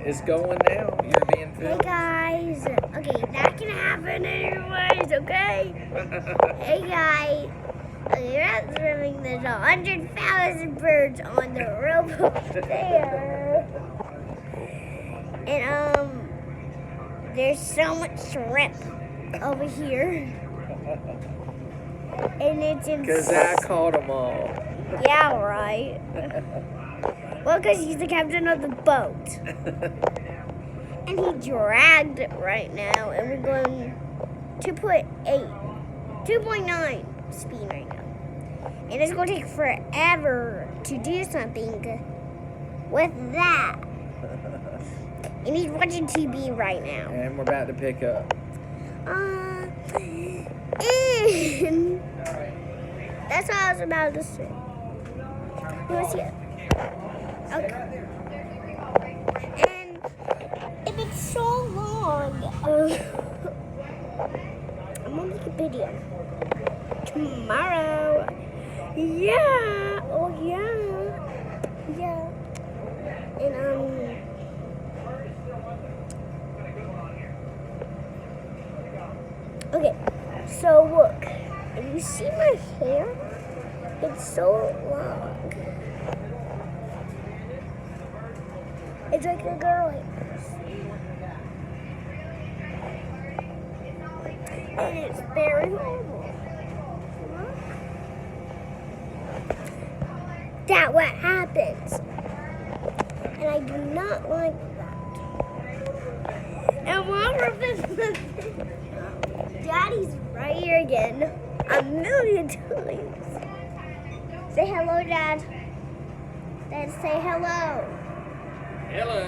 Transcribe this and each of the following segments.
It's going now. You're being Hey filmed. guys. Okay, that can happen anyways, okay? Hey guys. Okay, that's swimming. There's 100,000 birds on the rope up there. And there's so much shrimp over here. And it's in. Because I caught them all. Yeah, right. Well, because he's the captain of the boat. And he dragged it right now, and we're going 2.9 speed right now. And it's going to take forever to do something with that. And he's watching TV right now. And we're about to pick up. And that's what I was about to say. You want to see it? Okay. And if it's so long, I'm gonna make a video tomorrow. Yeah. Oh yeah. Yeah. And okay. So look, if you see my hair, it's so long. It's like a girl hair. And it's very horrible. That's what happens. And I do not like that. And while we're Daddy's right here again. A million times. Say hello, Dad. Dad, say hello. Hello.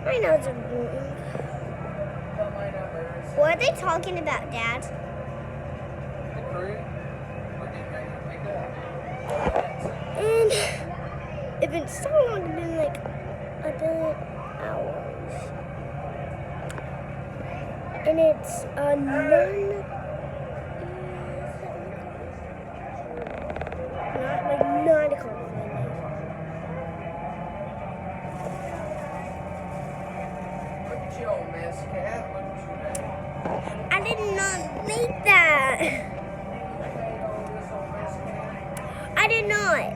I know it's annoying. What are they talking about, Dad? The crew. We're getting ready to pick up. And if it's so long, it's been like a billion hours. And it's like 9 o'clock. Look at you, old mess cat. Look at you now. I did not make that. I did not.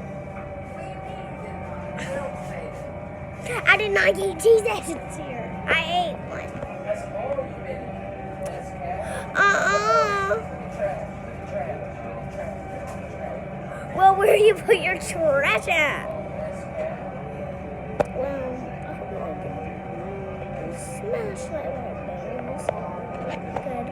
I did not eat cheese onions here. I ate one. That's all you made. Mess cat. Well, where do you put your trash at? Well, smash like that. Good.